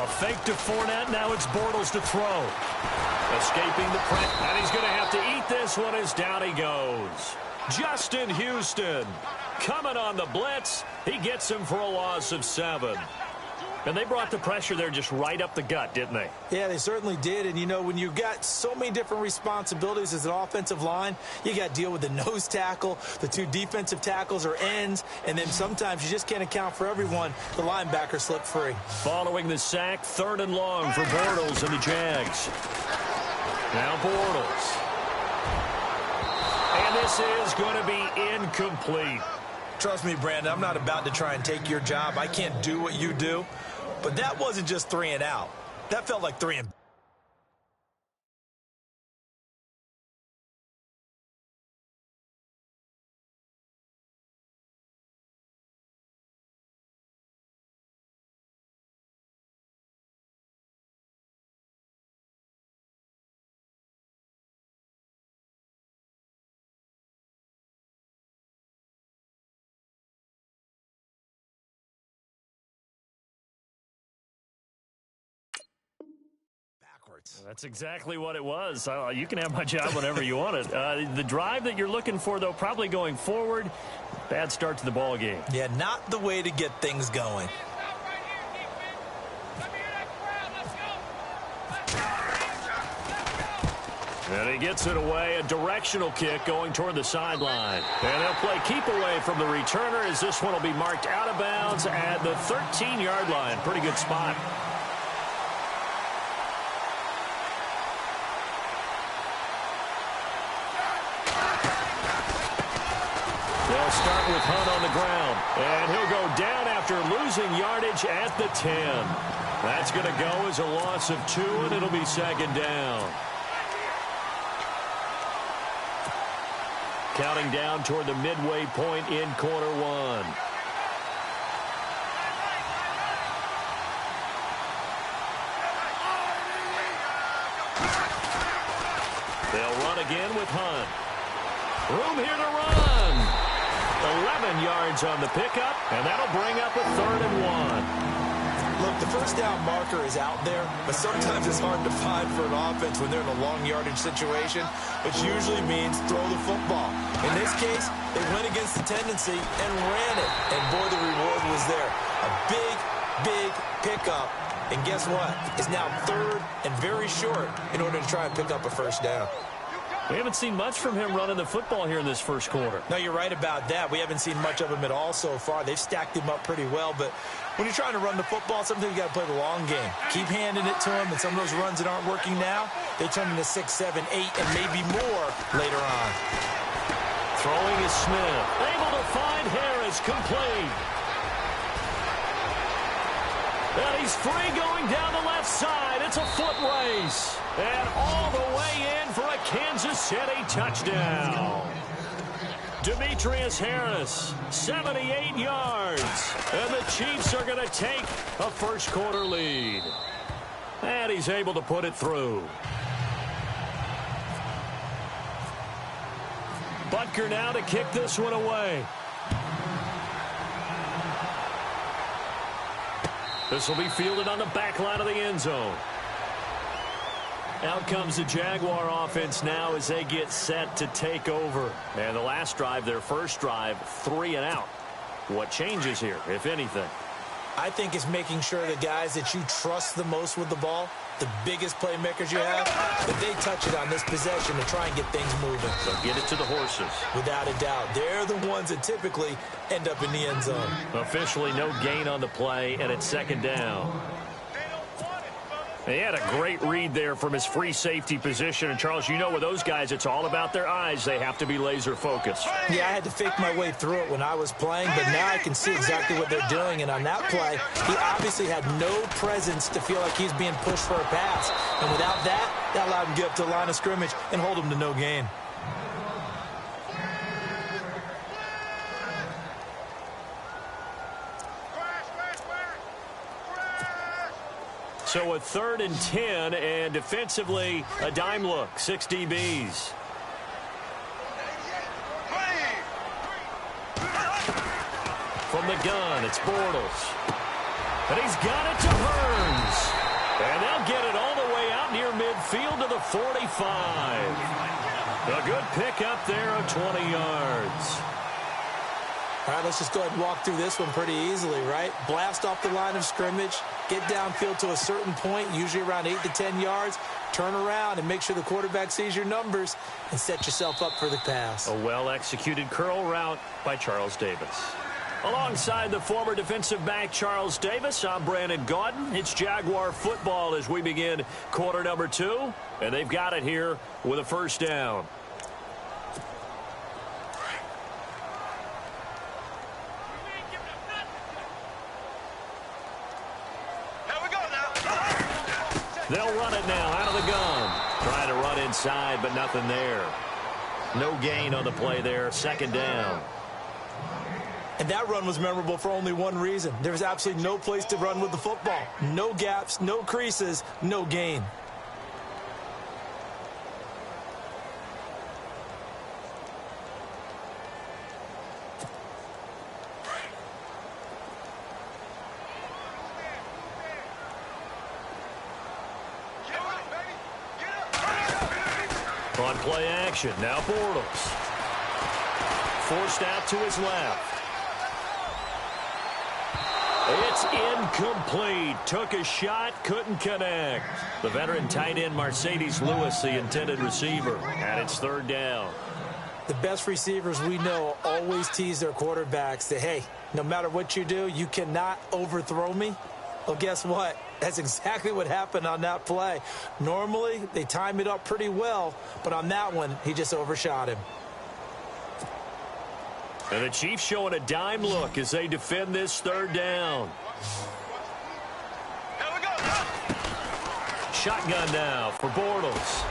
A fake to Fournette. Now it's Bortles to throw. Escaping the press. And he's going to have to eat this one as down he goes. Justin Houston coming on the blitz. He gets him for a loss of 7. And they brought the pressure there just right up the gut, didn't they? Yeah, they certainly did. And, you know, when you've got so many different responsibilities as an offensive line, you got to deal with the nose tackle, the 2 defensive tackles or ends, and then sometimes you just can't account for everyone. The linebacker slipped free. Following the sack, 3rd and long for Bortles and the Jags. Now Bortles. And this is going to be incomplete. Trust me, Brandon, I'm not about to try and take your job. I can't do what you do. But that wasn't just 3 and out. That felt like 3 and That's exactly what it was. You can have my job whenever you want it. The drive that you're looking for, though, probably going forward. Bad start to the ball game. Yeah, not the way to get things going. And he gets it away. A directional kick going toward the sideline. And they'll play keep away from the returner as this one will be marked out of bounds at the 13-yard line. Pretty good spot. They'll start with Hunt on the ground. And he'll go down after losing yardage at the 10. That's going to go as a loss of 2, and it'll be 2nd down. Counting down toward the midway point in quarter 1. They'll run again with Hunt. Room here to run. 11 yards on the pickup, and that'll bring up a 3rd and 1. Look, the first down marker is out there, but sometimes it's hard to find for an offense when they're in a long yardage situation, which usually means throw the football. In this case, they went against the tendency and ran it, and boy, the reward was there. A big, big pickup, and guess what? It's now 3rd and very short in order to try and pick up a 1st down. We haven't seen much from him running the football here in this first quarter. No, you're right about that. We haven't seen much of him at all so far. They've stacked him up pretty well, but when you're trying to run the football, sometimes you got to play the long game. Keep handing it to him, and some of those runs that aren't working now, they turn into 6, 7, 8, and maybe more later on. Throwing is Smith. Able to find Harris, complete. And he's free going down the left side. It's a foot race. And all the way in for a Kansas City touchdown. Demetrius Harris, 78 yards. And the Chiefs are going to take a first quarter lead. And he's able to put it through. Butker now to kick this one away. This will be fielded on the back line of the end zone. Out comes the Jaguar offense now as they get set to take over. And the last drive, their first drive, 3 and out. What changes here, if anything? I think it's making sure the guys that you trust the most with the ball, the biggest playmakers you have, that they touch it on this possession to try and get things moving. So get it to the horses. Without a doubt. They're the ones that typically end up in the end zone. Officially no gain on the play, and it's 2nd down. He had a great read there from his free safety position. And, Charles, you know with those guys, it's all about their eyes. They have to be laser focused. Yeah, I had to fake my way through it when I was playing, but now I can see exactly what they're doing. And on that play, he obviously had no presence to feel like he's being pushed for a pass. And without that, that allowed him to get up to the line of scrimmage and hold him to no gain. So a 3rd and 10, and defensively, a dime look, 6 DBs. From the gun, it's Bortles. And he's got it to Hearns. And they'll get it all the way out near midfield to the 45. A good pickup there of 20 yards. All right, let's just go ahead and walk through this one pretty easily, right? Blast off the line of scrimmage, get downfield to a certain point, usually around 8 to 10 yards, turn around and make sure the quarterback sees your numbers and set yourself up for the pass. A well-executed curl route by Charles Davis. Alongside the former defensive back Charles Davis, I'm Brandon Gaudin. It's Jaguar football as we begin quarter number 2, and they've got it here with a first down. They'll run it now out of the gun. Trying to run inside, but nothing there. No gain on the play there. Second down. And that run was memorable for only one reason. There was absolutely no place to run with the football. No gaps, no creases, no gain. On play action, now Bortles. Forced out to his left. It's incomplete. Took a shot, couldn't connect. The veteran tight end Mercedes Lewis, the intended receiver, and it's third down. The best receivers we know always tease their quarterbacks that, hey, no matter what you do, you cannot overthrow me. Well, guess what? That's exactly what happened on that play. Normally, they time it up pretty well, but on that one, he just overshot him. And the Chiefs showing a dime look as they defend this third down. Here we go. Shotgun now for Bortles.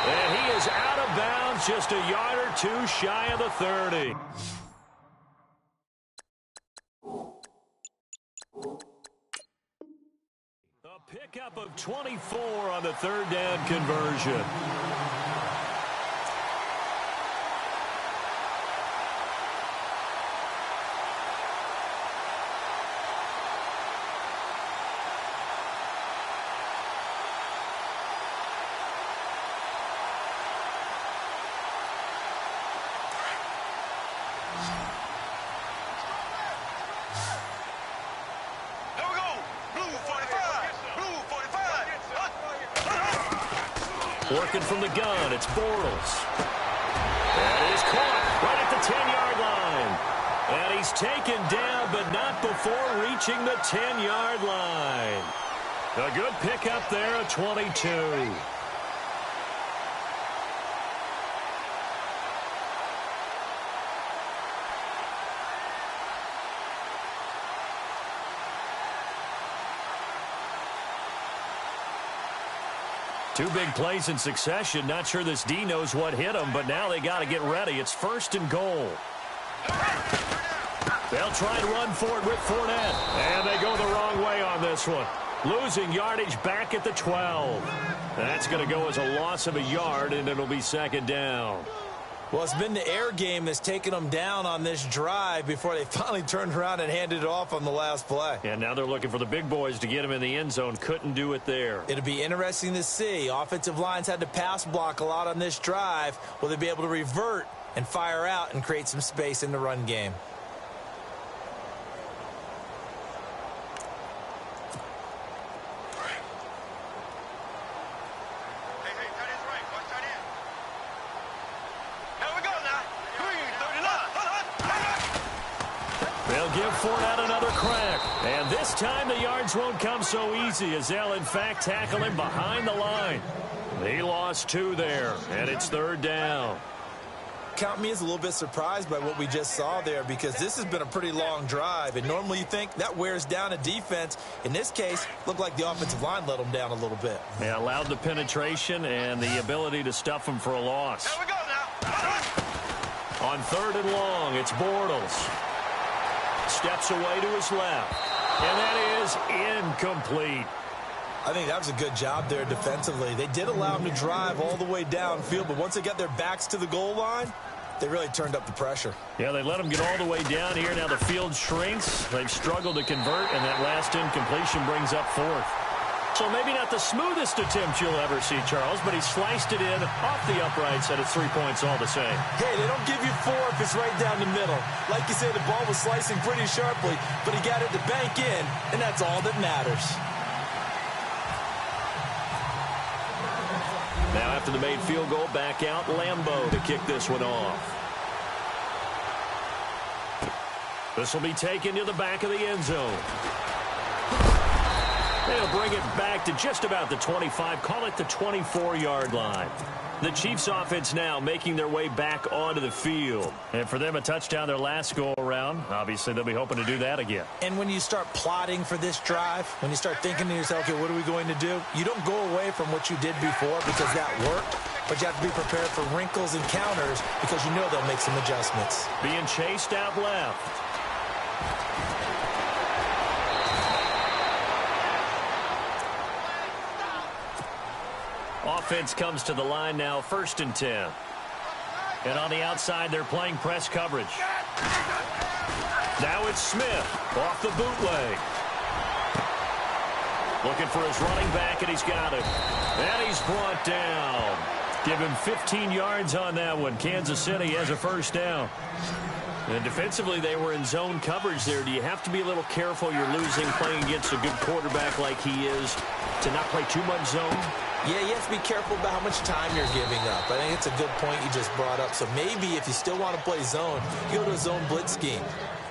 And he is out of bounds, just a yard or two shy of the 30. A pickup of 24 on the third down conversion. Working from the gun, it's Bortles. And he's caught right at the 10-yard line. And he's taken down, but not before reaching the 10-yard line. A good pickup there at 22. Two big plays in succession. Not sure this D knows what hit him, but now they got to get ready. It's first and goal. They'll try and run for it with Fournette. And they go the wrong way on this one. Losing yardage back at the 12. That's going to go as a loss of a yard, and it'll be second down. Well, it's been the air game that's taken them down on this drive before they finally turned around and handed it off on the last play. And now they're looking for the big boys to get him in the end zone. Couldn't do it there. It'll be interesting to see. Offensive lines had to pass block a lot on this drive. Will they be able to revert and fire out and create some space in the run game? Give Fournette another crack. And this time the yards won't come so easy as they'll, in fact, tackle him behind the line. He lost 2 there, and it's third down. Count me as a little bit surprised by what we just saw there because this has been a pretty long drive. And normally you think that wears down a defense. In this case, looked like the offensive line let them down a little bit. Yeah, allowed the penetration and the ability to stuff them for a loss. Here we go now. On third and long, it's Bortles. Steps away to his left. And that is incomplete. I think that was a good job there defensively. They did allow him to drive all the way downfield, but once they got their backs to the goal line, They really turned up the pressure. Yeah, they let them get all the way down here. Now the field shrinks. They've struggled to convert, and that last incompletion brings up fourth. So maybe not the smoothest attempt you'll ever see, Charles, but he sliced it in off the uprights, and it's 3 points all the same. Hey, they don't give you 4 if it's right down the middle. Like you said, the ball was slicing pretty sharply, but he got it to bank in, and that's all that matters. Now after the made field goal, back out Lambeau to kick this one off. This will be taken to the back of the end zone. They'll bring it back to just about the 25, call it the 24-yard line. The Chiefs offense now making their way back onto the field. And for them, a touchdown their last go-around. Obviously, they'll be hoping to do that again. And when you start plotting for this drive, when you start thinking to yourself, okay, what are we going to do? You don't go away from what you did before because that worked, but you have to be prepared for wrinkles and counters because you know they'll make some adjustments. Being chased out left. Offense comes to the line now, 1st and 10. And on the outside, they're playing press coverage. Now it's Smith off the bootleg. Looking for his running back, and he's got it. And he's brought down. Give him 15 yards on that one. Kansas City has a first down. And defensively, they were in zone coverage there. Do you have to be a little careful? You're losing playing against a good quarterback like he is to not play too much zone? Yeah, you have to be careful about how much time you're giving up. I think it's a good point you just brought up. So maybe if you still want to play zone, you go to a zone blitz scheme.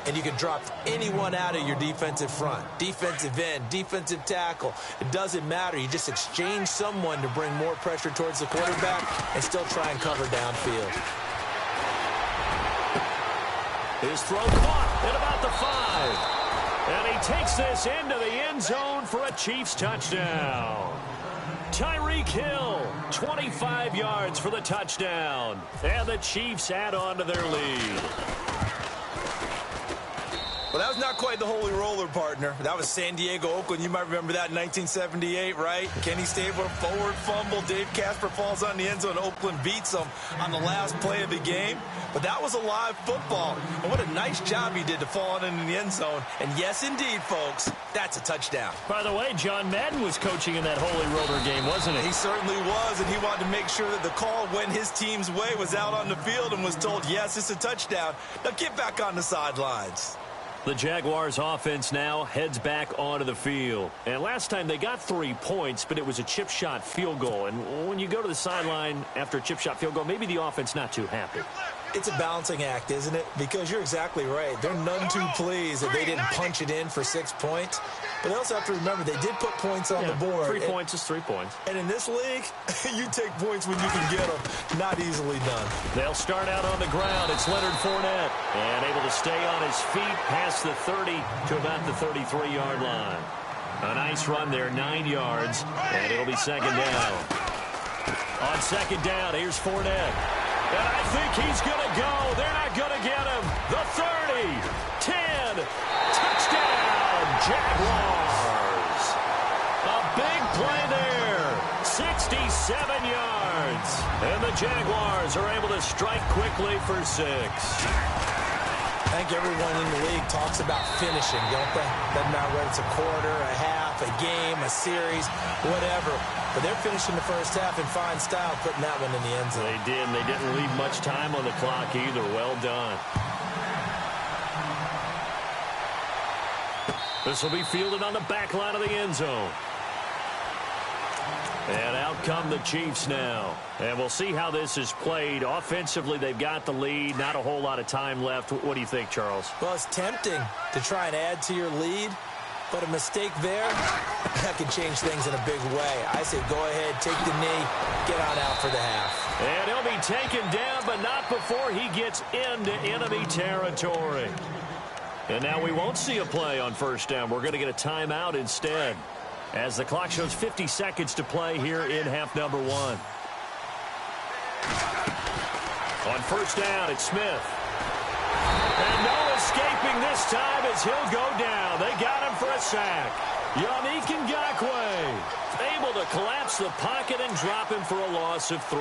And you can drop anyone out of your defensive front. Defensive end, defensive tackle. It doesn't matter. You just exchange someone to bring more pressure towards the quarterback and still try and cover downfield. His throw caught at about the 5. And he takes this into the end zone for a Chiefs touchdown. Tyreek Hill, 25 yards for the touchdown. And the Chiefs add on to their lead. Well, that was not quite the holy roller, partner. That was San Diego, Oakland. You might remember that in 1978, right? Kenny Stabler, forward fumble. Dave Casper falls on the end zone. Oakland beats them on the last play of the game. But that was a live football. And what a nice job he did to fall in the end zone. And yes, indeed, folks, that's a touchdown. By the way, John Madden was coaching in that holy roller game, wasn't he? He certainly was, and he wanted to make sure that the call went his team's way, was out on the field and was told, yes, it's a touchdown. Now get back on the sidelines. The Jaguars offense now heads back onto the field. And last time they got 3 points, but it was a chip shot field goal. And when you go to the sideline after a chip shot field goal, maybe the offense not too happy. It's a balancing act, isn't it? Because you're exactly right. They're none too pleased that they didn't punch it in for 6 points. But they also have to remember they did put points on the board. 3 points is 3 points. And in this league, you take points when you can get them. Not easily done. They'll start out on the ground. It's Leonard Fournette. And able to stay on his feet past the 30 to about the 33-yard line. A nice run there, 9 yards. And it'll be second down. On second down, here's Fournette. And I think he's going to go. They're not going to get him. The 30, 10, touchdown, Jaguars. A big play there, 67 yards. And the Jaguars are able to strike quickly for 6. I think everyone in the league talks about finishing, don't they? Doesn't matter whether it's a quarter, a half, a game, a series, whatever. But they're finishing the first half in fine style, putting that one in the end zone. They did, and they didn't leave much time on the clock either. Well done. This will be fielded on the back line of the end zone. And out come the Chiefs now. And we'll see how this is played. Offensively, they've got the lead. Not a whole lot of time left. What do you think, Charles? Well, it's tempting to try and add to your lead. But a mistake there, that can change things in a big way. I say go ahead, take the knee, get on out for the half. And he'll be taken down, but not before he gets into enemy territory. And now we won't see a play on first down. We're going to get a timeout instead, as the clock shows 50 seconds to play here in half number 1. On first down, it's Smith. And no escaping this time as he'll go down. They got him for a sack. Yannick Ngakoue able to collapse the pocket and drop him for a loss of 3.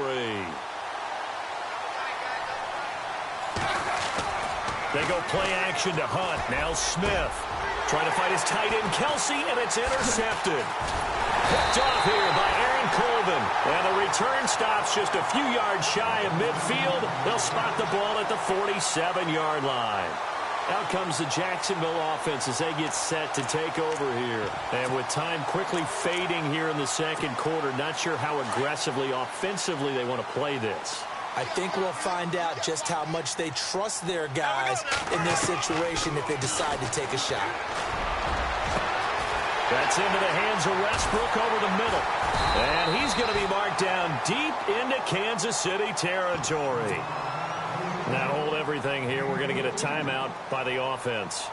They go play action to Hunt. Now Smith trying to fight his tight end Kelsey, and it's intercepted. Picked off here by Aaron Colvin. And the return stops just a few yards shy of midfield. They'll spot the ball at the 47-yard line. Out comes the Jacksonville offense as they get set to take over here. And with time quickly fading here in the second quarter, not sure how aggressively, offensively they want to play this. I think we'll find out just how much they trust their guys in this situation if they decide to take a shot. That's into the hands of Westbrook over the middle. And he's going to be marked down deep into Kansas City territory. Now hold everything here. We're going to get a timeout by the offense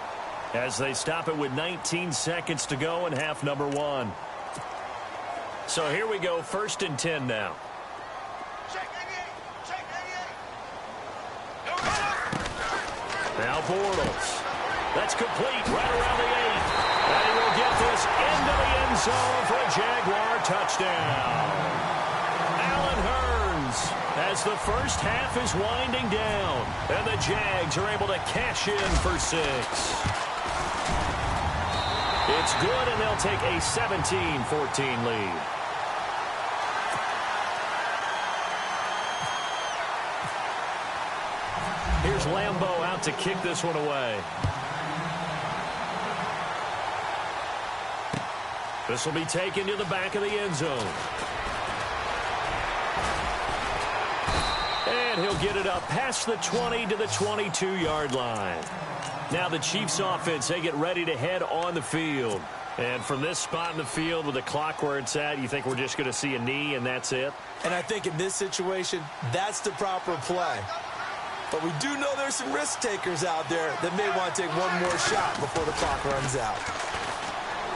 as they stop it with 19 seconds to go in half number one. So here we go, 1st and 10 now. Now Bortles. That's complete right around the 8. And he will get this into the end zone for a Jaguar touchdown. Allen Hurns as the first half is winding down. And the Jags are able to cash in for 6. It's good, and they'll take a 17-14 lead. Here's Lambeau out to kick this one away. This will be taken to the back of the end zone. And he'll get it up past the 20 to the 22-yard line. Now the Chiefs offense, they get ready to head on the field. And from this spot in the field with the clock where it's at, you think we're just going to see a knee and that's it? And I think in this situation, that's the proper play. But we do know there's some risk takers out there that may want to take one more shot before the clock runs out.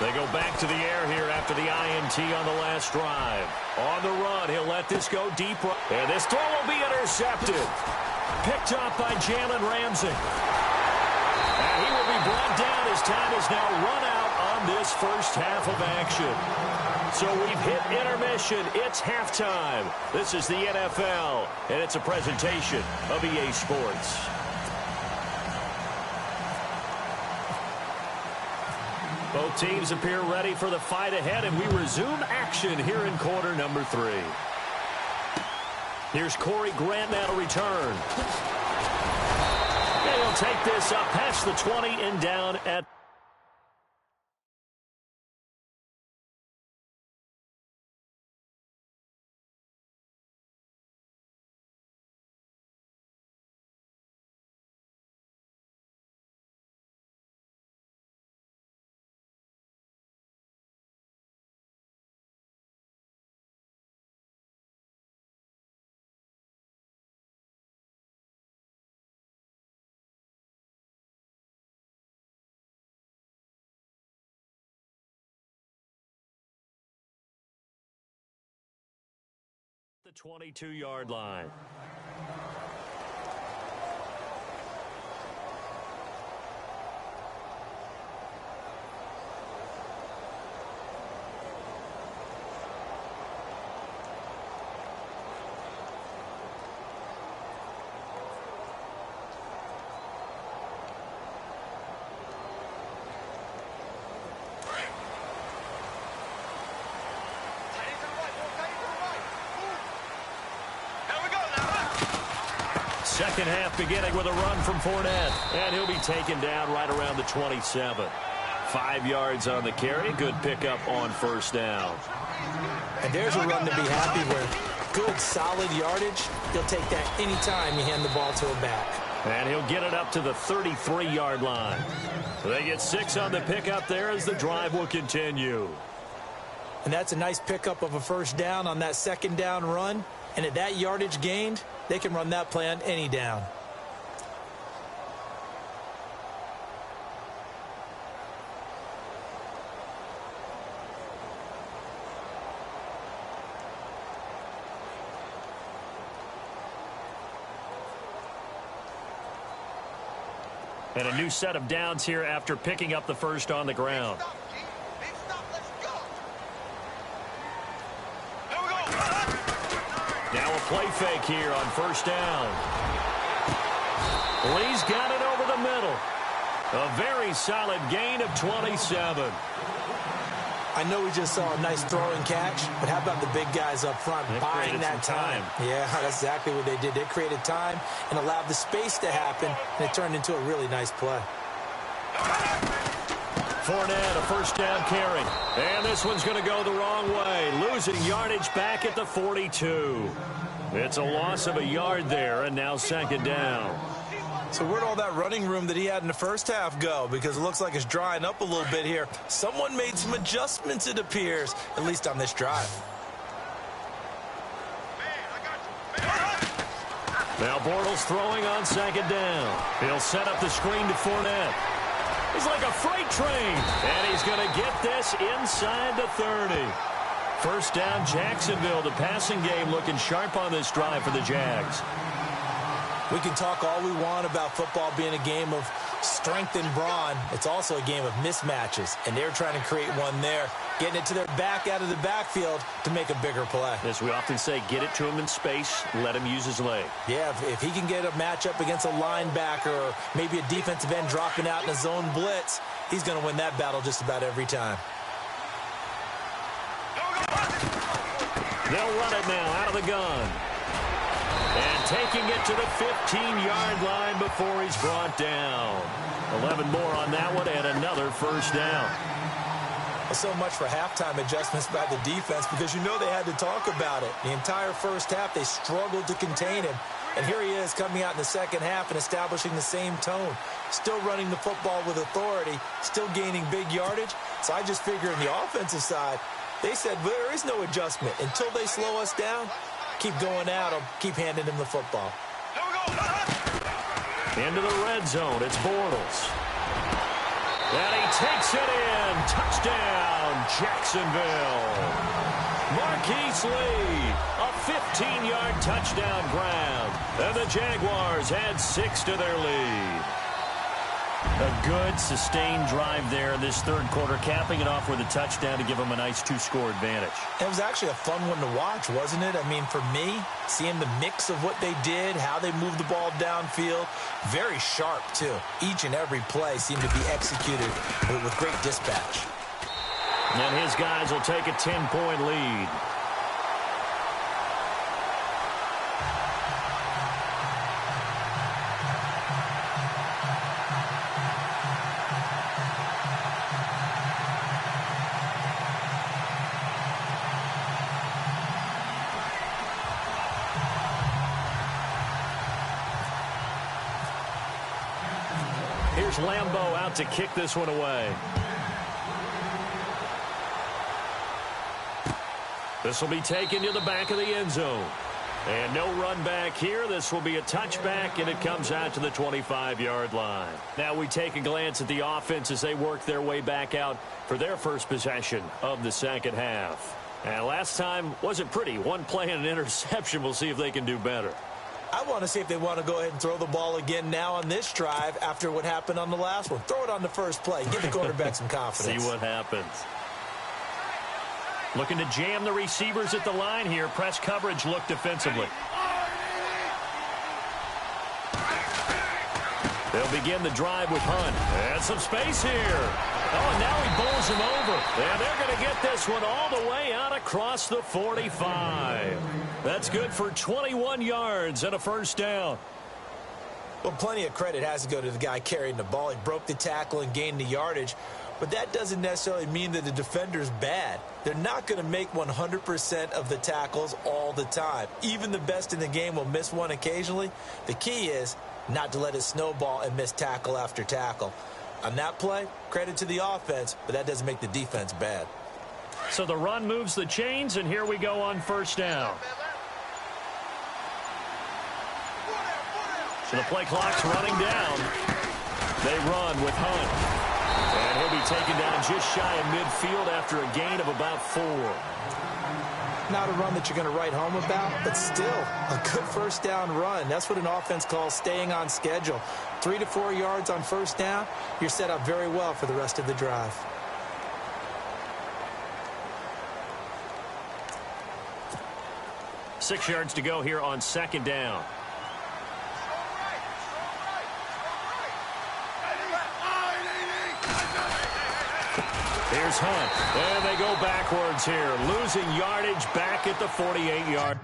They go back to the air here after the INT on the last drive. On the run, he'll let this go deep. And this throw will be intercepted. Picked up by Jalen Ramsey. And he will be brought down as time is now run out on this first half of action. So we've hit intermission. It's halftime. This is the NFL, and it's a presentation of EA Sports. Both teams appear ready for the fight ahead, and we resume action here in quarter number 3. Here's Corey Grant now to return. And he'll take this up past the 20 and down at the 22-yard line. Second half beginning with a run from Fournette. And he'll be taken down right around the 27. 5 yards on the carry. Good pickup on first down. And there's a run to be happy with. Good, solid yardage. He'll take that anytime you hand the ball to a back. And he'll get it up to the 33-yard line. So they get 6 on the pickup there as the drive will continue. And that's a nice pickup of a first down on that second down run. And at that yardage gained, they can run that play on any down. And a new set of downs here after picking up the first on the ground. Now a play fake here on first down. Lee's got it over the A very solid gain of 27. I know we just saw a nice throwing catch, but how about the big guys up front buying that time? Yeah, that's exactly what they did. They created time and allowed the space to happen, and it turned into a really nice play. Fournette, a first down carry. And this one's going to go the wrong way. Losing yardage back at the 42. It's a loss of a yard there, and now second down. So where'd all that running room that he had in the first half go? Because it looks like it's drying up a little bit here. Someone made some adjustments, it appears, at least on this drive. Now Bortles throwing on second down. He'll set up the screen to Fournette. He's like a freight train, and he's going to get this inside the 30. First down, Jacksonville. The passing game looking sharp on this drive for the Jags. We can talk all we want about football being a game of strength and brawn. It's also a game of mismatches, and they're trying to create one there, getting it to their back out of the backfield to make a bigger play. As we often say, get it to him in space, let him use his leg. Yeah, if he can get a matchup against a linebacker or maybe a defensive end dropping out in a zone blitz, he's going to win that battle just about every time. They'll run it now out of the gun. And taking it to the 15-yard line before he's brought down. 11 more on that one and another first down. Well, so much for halftime adjustments by the defense because you know they had to talk about it. The entire first half, they struggled to contain him. And here he is coming out in the second half and establishing the same tone. Still running the football with authority, still gaining big yardage. So I just figure in the offensive side, they said well, there is no adjustment. Until they slow us down, keep going at him, keep handing him the football. Into the red zone, it's Bortles. And he takes it in. Touchdown, Jacksonville. Marquise Lee, a 15-yard touchdown grab. And the Jaguars add 6 to their lead. A good, sustained drive there this third quarter, capping it off with a touchdown to give them a nice 2-score advantage. It was actually a fun one to watch, wasn't it? I mean, for me, seeing the mix of what they did, how they moved the ball downfield, very sharp, too. Each and every play seemed to be executed with great dispatch. And his guys will take a 10-point lead. Here's Lambeau out to kick this one away. This will be taken to the back of the end zone. And no run back here. This will be a touchback, and it comes out to the 25-yard line. Now we take a glance at the offense as they work their way back out for their first possession of the second half. And last time wasn't pretty. One play and an interception. We'll see if they can do better. I want to see if they want to go ahead and throw the ball again now on this drive after what happened on the last one. Throw it on the first play. Give the quarterback some confidence. See what happens. Looking to jam the receivers at the line here. Press coverage look defensively. They'll begin the drive with Hunt. And some space here. Oh, and now he bowls him over. And they're going to get this one all the way out across the 45. That's good for 21 yards and a first down. Well, plenty of credit has to go to the guy carrying the ball. He broke the tackle and gained the yardage. But that doesn't necessarily mean that the defender's bad. They're not going to make 100% of the tackles all the time. Even the best in the game will miss one occasionally. The key is not to let it snowball and miss tackle after tackle. On that play, credit to the offense, but that doesn't make the defense bad. So the run moves the chains, and here we go on first down. So the play clock's running down. They run with Hunt. And he'll be taken down just shy of midfield after a gain of about 4. Not a run that you're going to write home about, but still a good first down run. That's what an offense calls staying on schedule. 3 to 4 yards on first down, you're set up very well for the rest of the drive. Six yards to go here on second down. Here's Hunt. And they go backwards here. Losing yardage back at the 48-yard.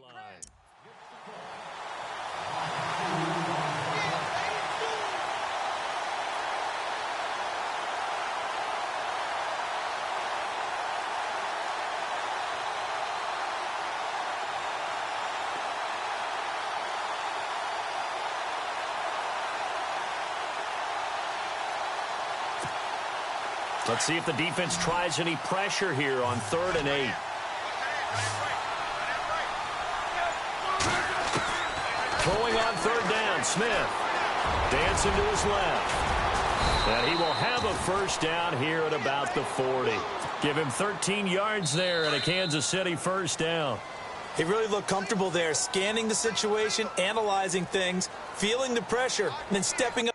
Line. Let's see if the defense tries any pressure here on 3rd and 8. Throwing on 3rd down, Smith. Dancing to his left. And he will have a first down here at about the 40. Give him 13 yards there at a Kansas City first down. He really looked comfortable there, scanning the situation, analyzing things, feeling the pressure, and then stepping up.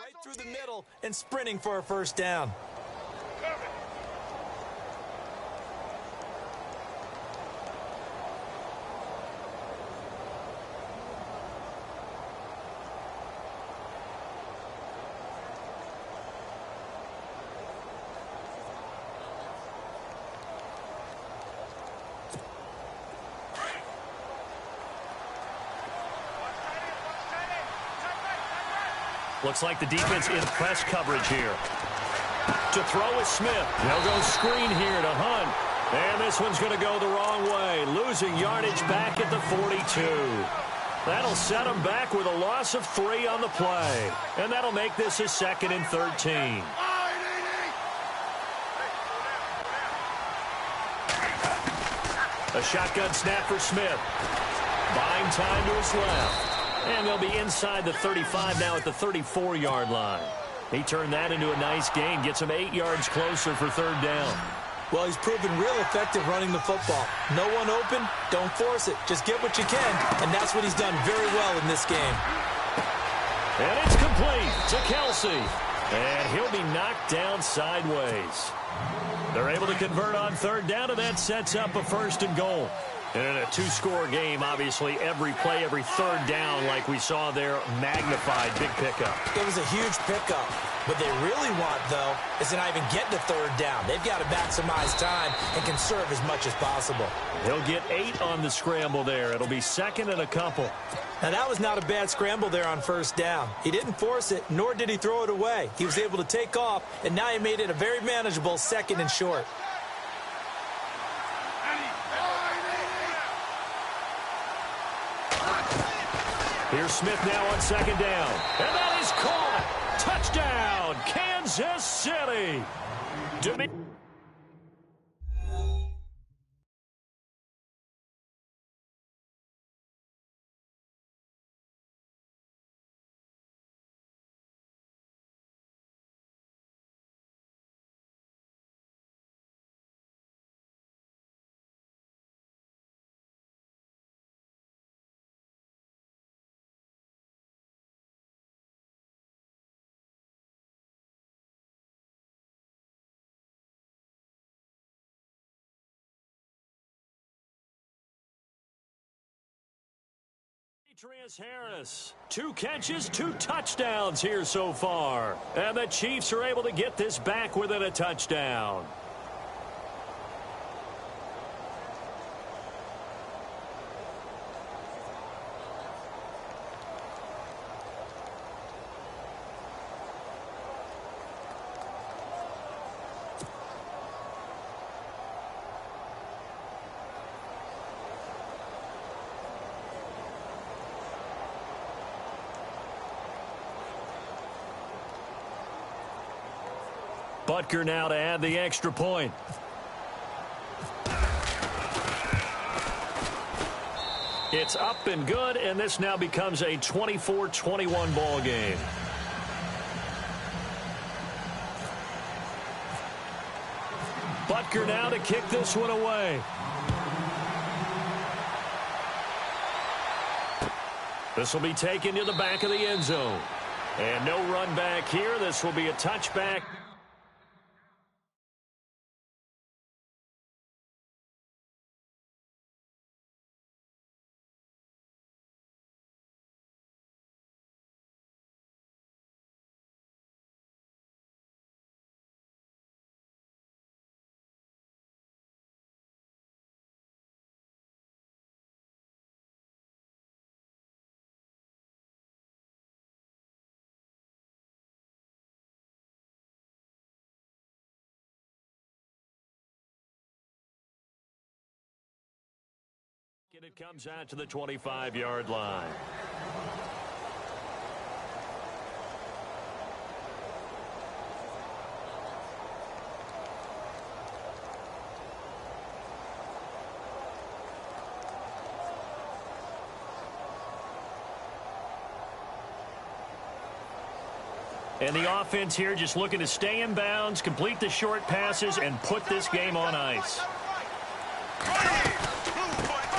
Right through the middle and sprinting for a first down. Looks like the defense in press coverage here. To throw is Smith. They'll go screen here to Hunt. And this one's going to go the wrong way. Losing yardage back at the 42. That'll set them back with a loss of 3 on the play. And that'll make this a 2nd and 13. A shotgun snap for Smith. Buying time to his left. And they'll be inside the 35 now at the 34-yard line. He turned that into a nice gain. Gets him 8 yards closer for 3rd down. Well, he's proven real effective running the football. No one open, don't force it. Just get what you can, and that's what he's done very well in this game. And it's complete to Kelsey. And he'll be knocked down sideways. They're able to convert on 3rd down, and that sets up a 1st and goal. And in a 2-score game, obviously, every play, every 3rd down, like we saw there, magnified, big pickup. It was a huge pickup. What they really want, though, is to not even get to 3rd down. They've got to maximize time and conserve as much as possible. He'll get 8 on the scramble there. It'll be 2nd and a couple. Now, that was not a bad scramble there on 1st down. He didn't force it, nor did he throw it away. He was able to take off, and now he made it a very manageable 2nd and short. Here's Smith now on 2nd down. And that is caught. Touchdown, Kansas City. Demetrius Harris, 2 catches, 2 touchdowns here so far. And the Chiefs are able to get this back within a touchdown. Butker now to add the extra point. It's up and good, and this now becomes a 24-21 ball game. Butker now to kick this one away. This will be taken to the back of the end zone. And no run back here. This will be a touchback. And it comes out to the 25-yard line. And the offense here just looking to stay in bounds, complete the short passes, and put this game on ice.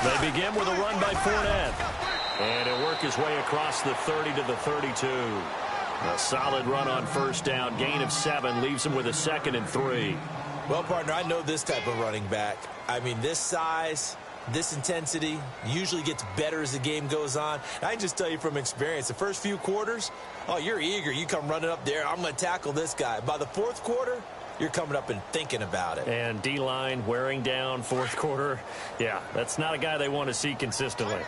They begin with a run by Fournette. And he'll work his way across the 30 to the 32. A solid run on first down. Gain of 7 leaves him with a 2nd and 3. Well, partner, I know this type of running back. I mean, this size, this intensity usually gets better as the game goes on. I can just tell you from experience, the first few quarters, oh, you're eager. You come running up there. I'm going to tackle this guy. By the fourth quarter, you're coming up and thinking about it. And D-line wearing down fourth quarter. Yeah, that's not a guy they want to see consistently.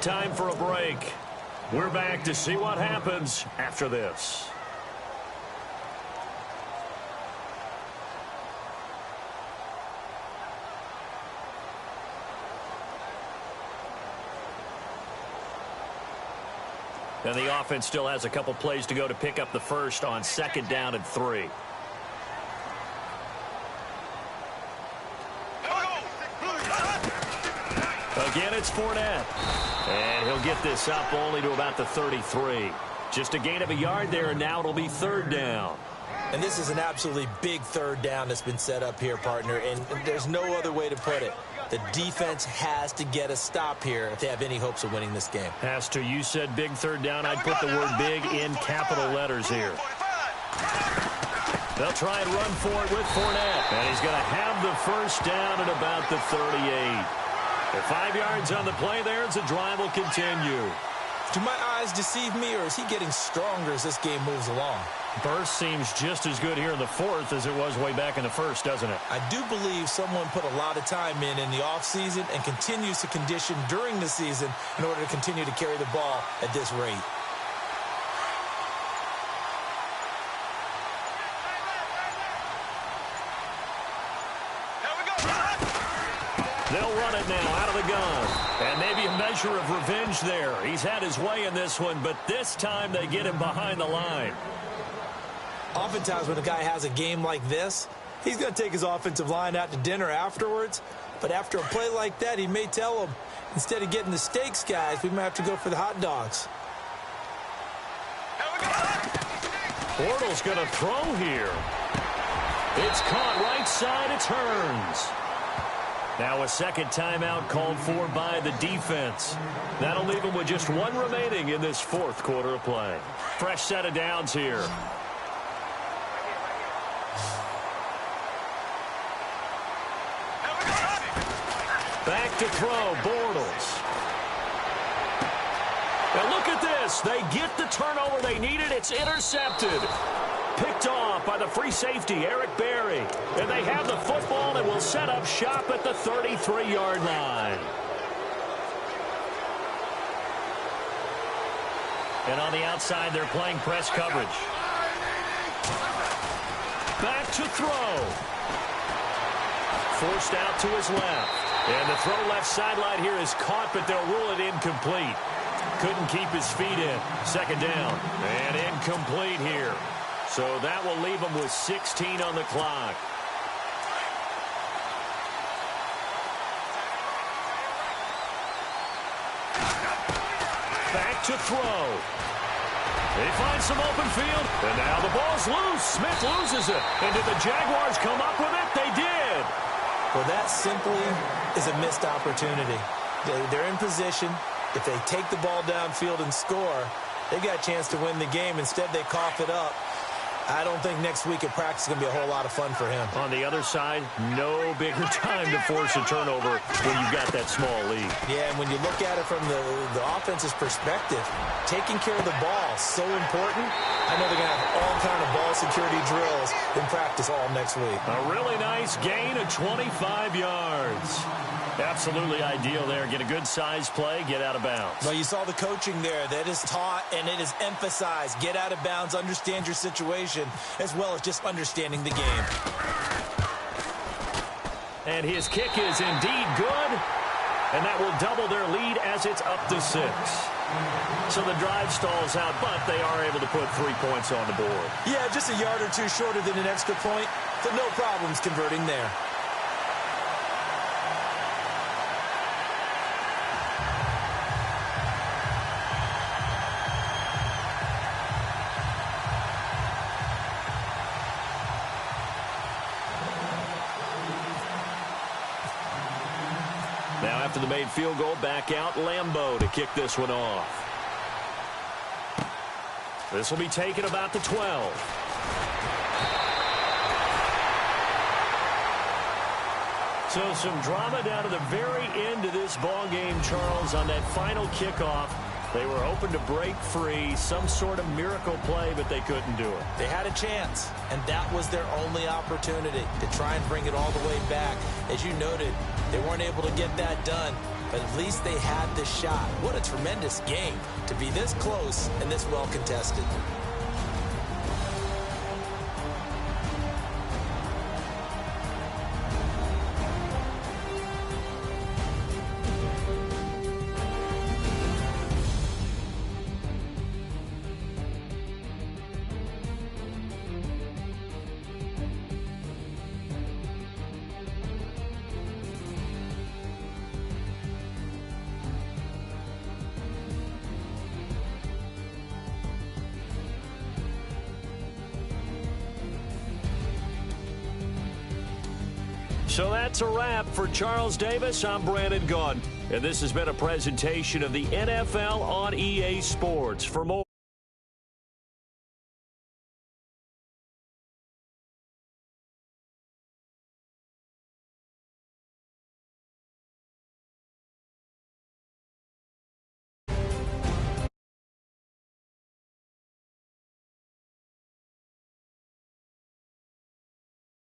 Time for a break. We're back to see what happens after this. And the offense still has a couple plays to go to pick up the first on 2nd down and 3. Again, it's Fournette. And he'll get this up only to about the 33. Just a gain of a yard there, and now it'll be 3rd down. And this is an absolutely big 3rd down that's been set up here, partner, and there's no other way to put it. The defense has to get a stop here if they have any hopes of winning this game. Has to. You said big 3rd down. I'd put the word big in capital letters here. They'll try and run for it with Fournette. And he's going to have the first down at about the 38. The 5 yards on the play there as the drive will continue. Do my eyes deceive me, or is he getting stronger as this game moves along? Burst seems just as good here in the 4th as it was way back in the 1st, doesn't it? I do believe someone put a lot of time in the offseason and continues to condition during the season in order to continue to carry the ball at this rate. They'll run it now out of the gun. And maybe a measure of revenge there. He's had his way in this one, but this time they get him behind the line. Oftentimes when a guy has a game like this, he's going to take his offensive line out to dinner afterwards. But after a play like that, he may tell them, instead of getting the steaks, guys, we might have to go for the hot dogs. Bortles going to throw here. It's caught right side. It turns. Now a 2nd timeout called for by the defense. That'll leave him with just 1 remaining in this 4th quarter of play. Fresh set of downs here. Back to throw, Bortles. And look at this. They get the turnover they needed. It's intercepted. Picked off by the free safety, Eric Berry. And they have the football and will set up shop at the 33-yard line. And on the outside, they're playing press coverage. Back to throw. Forced out to his left. And the throw left sideline here is caught, but they'll rule it incomplete. Couldn't keep his feet in. Second down. And incomplete here. So that will leave him with 16 on the clock. Back to throw. They find some open field, and now the ball's loose. Smith loses it. And did the Jaguars come up with it? They did. Well, that simply is a missed opportunity. They're in position. If they take the ball downfield and score, they got a chance to win the game. Instead, they cough it up. I don't think next week at practice is going to be a whole lot of fun for him. On the other side, no bigger time to force a turnover when you've got that small lead. Yeah, and when you look at it from the offense's perspective, taking care of the ball is so important. I know they're going to have all kind of ball security drills in practice all next week. A really nice gain of 25 yards. Absolutely ideal there. Get a good size play, get out of bounds. Well, you saw the coaching there. That is taught and it is emphasized. Get out of bounds, understand your situation, as well as just understanding the game. And his kick is indeed good. And that will double their lead as it's up to 6. So the drive stalls out, but they are able to put 3 points on the board. Yeah, just a yard or two shorter than an extra point, so no problems converting there. Now after the made field goal, back out Lambeau to kick this one off. This will be taken about the 12. So some drama down to the very end of this ball game, Charles, on that final kickoff. They were hoping to break free, some sort of miracle play, but they couldn't do it. They had a chance, and that was their only opportunity to try and bring it all the way back. As you noted, they weren't able to get that done, but at least they had the shot. What a tremendous game to be this close and this well contested. So that's a wrap for Charles Davis. I'm Brandon Gaudin, and this has been a presentation of the NFL on EA Sports. For more